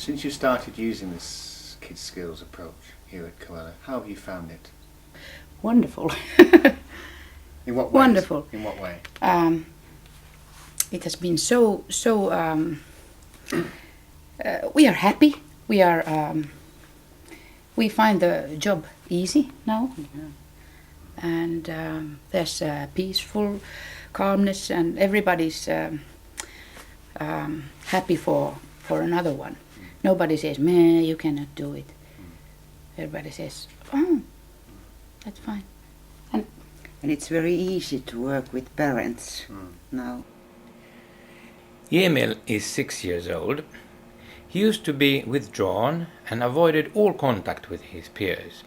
Since you started using this Kids Skills approach here at Coella, how have you found it? Wonderful. In what ways? Wonderful. In what way? It has been so. We are happy. We find the job easy now, and there's peaceful calmness, and everybody's happy for another one. Nobody says, "Meh, you cannot do it." Everybody says, "Oh, that's fine." And it's very easy to work with parents now. Emil is 6 years old. He used to be withdrawn and avoided all contact with his peers.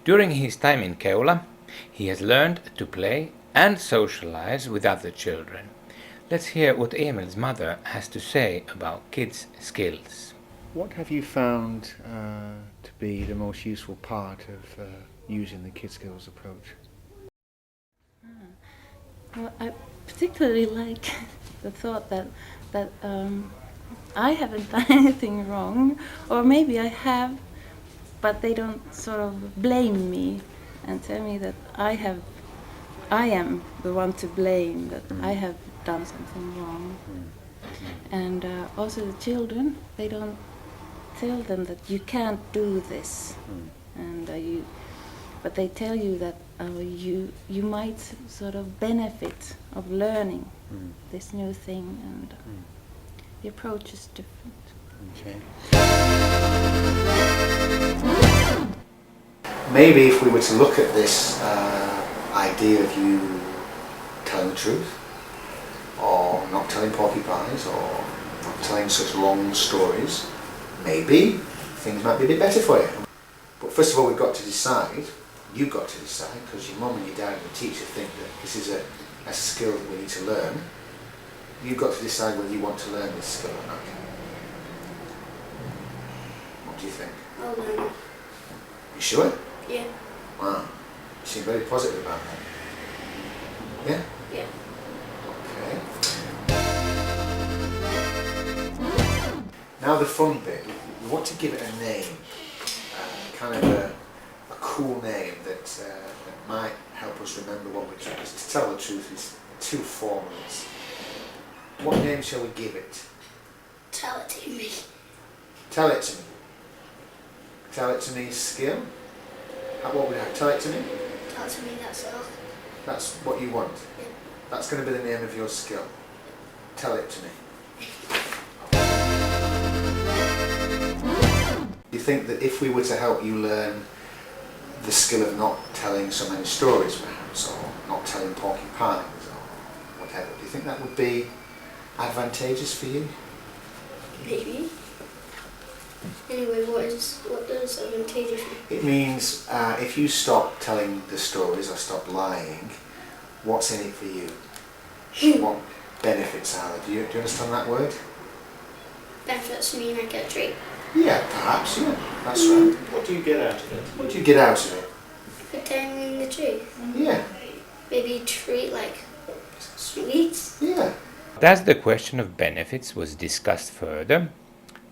During his time in Keula, he has learned to play and socialize with other children. Let's hear what Emil's mother has to say about kids' skills. What have you found to be the most useful part of using the Kids Skills approach? Well, I particularly like the thought that I haven't done anything wrong, or maybe I have, but they don't sort of blame me and tell me that I am the one to blame, that I have done something wrong. And also the children, they don't tell them that you can't do this, and but they tell you that you might sort of benefit of learning this new thing, and the approach is different. Okay. Maybe if we were to look at this idea of you telling the truth, or not telling porcupines, or not telling such long stories, maybe things might be a bit better for you. But first of all, we've got to decide, you've got to decide, because your mum and your dad and the teacher think that this is a skill that we need to learn. You've got to decide whether you want to learn this skill or not. What do you think? I'll learn it. You sure? Yeah. Wow. You seem very positive about that. Yeah? Yeah. Okay. Now the fun bit. We want to give it a name. Kind of a cool name that might help us remember what we're trying to tell. The truth is too formal. What name shall we give it? Tell it to me. Tell it to me. Tell it to me skill. What would we have? Tell it to me? Tell it to me, that's all. That's what you want? Yeah. That's going to be the name of your skill. Tell it to me. Do you think that if we were to help you learn the skill of not telling so many stories perhaps, or not telling porcupines, or whatever, do you think that would be advantageous for you? Maybe. Anyway, what does advantageous mean? It means if you stop telling the stories or stop lying, what's in it for you? What benefits are there? Do you understand that word? Benefits mean I get a treat. Yeah, perhaps, yeah. That's right. What do you get out of it? What do you get out of it? For telling the truth. Yeah. Maybe treat like sweets. Yeah. As the question of benefits was discussed further,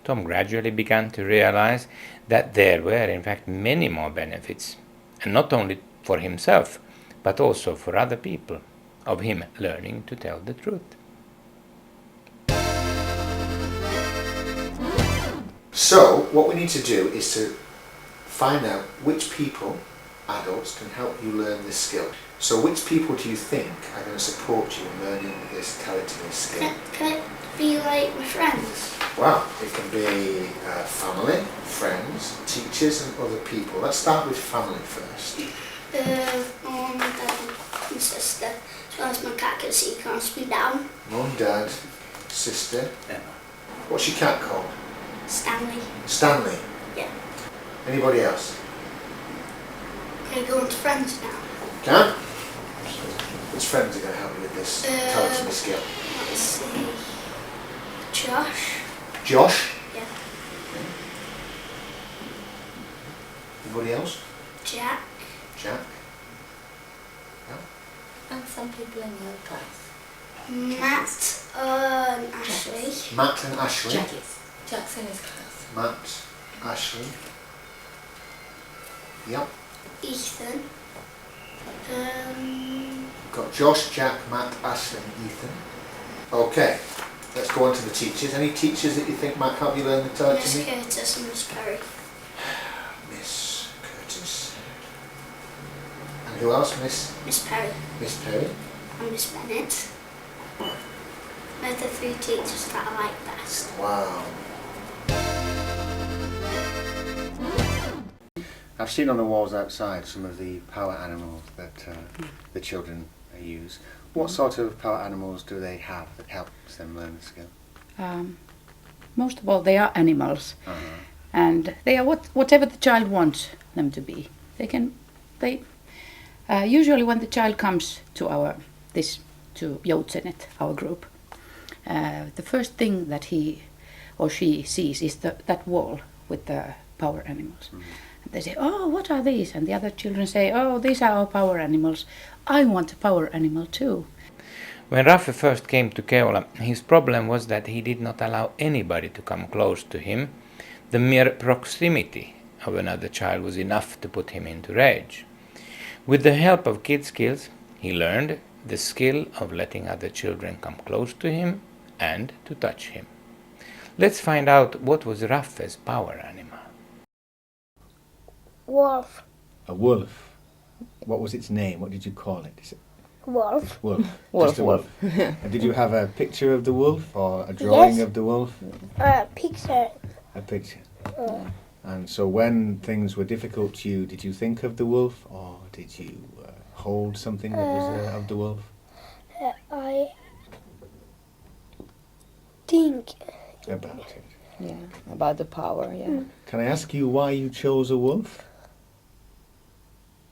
Tom gradually began to realize that there were in fact many more benefits, and not only for himself, but also for other people, of him learning to tell the truth. So, what we need to do is to find out which people, adults, can help you learn this skill. So which people do you think are going to support you in learning this tell it to me skill? Can it be like my friends? Well, it can be family, friends, teachers and other people. Let's start with family first. Mum, Dad and sister, as well as my cat can see, calms me down. Mum, Dad, sister. Emma. What's your cat called? Stanley. Stanley. Yeah. Anybody else? Can I go on to friends now? Can? Which friends are going to help you with this tell it to me skill? Let's see. Josh. Josh? Yeah. Anybody else? Jack. Jack? And some people in your class. Matt and Ashley. Matt and Ashley. Jackies. Jack's in his class. Matt, Ashley. Yep. Ethan. We've got Josh, Jack, Matt, Ashley and Ethan. Okay, let's go on to the teachers. Any teachers that you think might help you learn the Miss telemetry? Curtis and Miss Perry. Miss Curtis. And who else? Miss Perry Miss Perry. and Miss Bennett. They're the 3 teachers that I like best. Wow. I've seen on the walls outside some of the power animals that the children use. What sort of power animals do they have that helps them learn the skill? Most of all, they are animals, Uh-huh. and they are whatever the child wants them to be. They usually when the child comes to to Joutsenet, our group, the first thing that he or she sees is that wall with the power animals. They say, "Oh, what are these?" And the other children say, "Oh, these are our power animals. I want a power animal too." When Raffe first came to Keola, his problem was that he did not allow anybody to come close to him. The mere proximity of another child was enough to put him into rage. With the help of Kid Skills, he learned the skill of letting other children come close to him and to touch him. Let's find out what was Raffe's power animal. Wolf. A wolf. What was its name? What did you call it? Is it Wolf. wolf? Wolf, Just a wolf. And did you have a picture of the wolf or a drawing Yes. of the wolf? Picture. A picture. And so when things were difficult to you, did you think of the wolf or did you hold something that was of the wolf? I think. About it. Yeah, about the power, yeah. Can I ask you why you chose a wolf?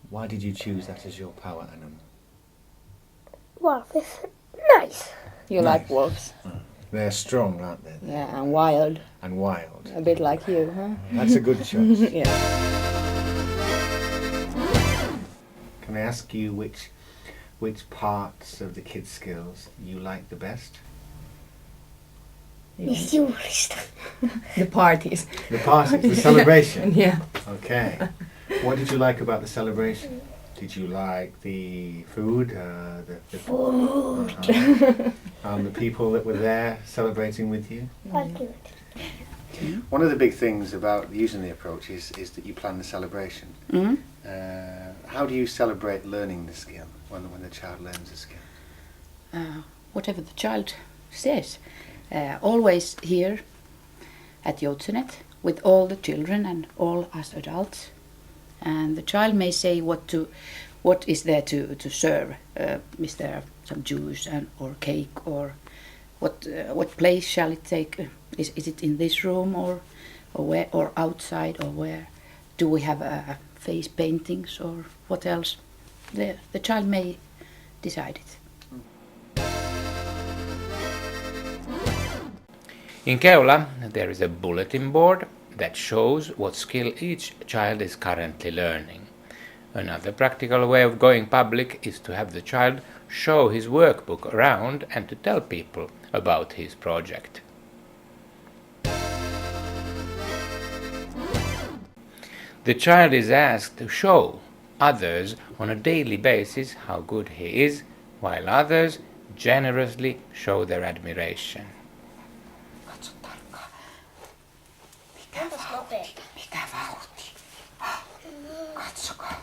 Why did you choose that as your power animal? Wolf is nice. You Nice. like wolves. They're strong, aren't they? Yeah, and wild. And wild. A bit like you, huh? That's a good choice. Yeah. Can I ask you which parts of the kids' skills you like the best? Julista. The parties. The parties, the celebration. Yeah. Okay. What did you like about the celebration? Did you like the food? The food. And the people that were there celebrating with you? One of the big things about using the approach is that you plan the celebration. Mm? How do you celebrate learning the skill when the child learns the skill? Whatever the child says. Always here at Joutsenet with all the children and all us adults. And the child may say what is there to serve. Is there some juice or cake or what place shall it take? Is it in this room or where or outside or where? Do we have face paintings or what else? The child may decide it. In Keola, there is a bulletin board that shows what skill each child is currently learning. Another practical way of going public is to have the child show his workbook around and to tell people about his project. The child is asked to show others on a daily basis how good he is, while others generously show their admiration. Mikä vauhti? Katsokaa.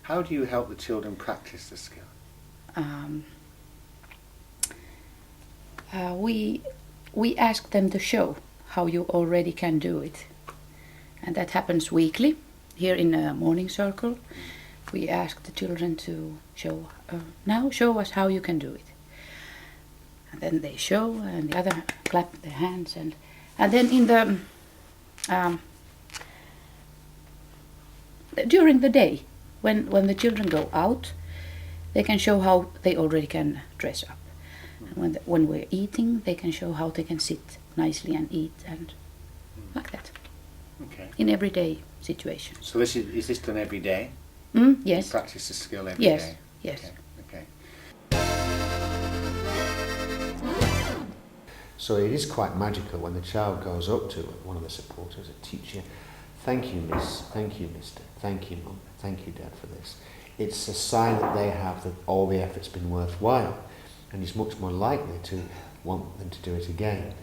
How do you help the children practice the skill? We ask them to show how you already can do it, and that happens weekly here in a morning circle. We ask the children to show us how you can do it, and then they show, and the other clap their hands, and then in the during the day when the children go out, they can show how they already can dress up. And when we're eating, they can show how they can sit nicely and eat and like that. Okay. In everyday situations. So is this done every day? Yes. You practice the skill every day? Yes. Yes. Okay. So it is quite magical when the child goes up to one of the supporters, a teacher, thank you, miss, thank you, mister, thank you, mum, thank you, dad, for this. It's a sign that they have that all the effort's been worthwhile, and he's much more likely to want them to do it again.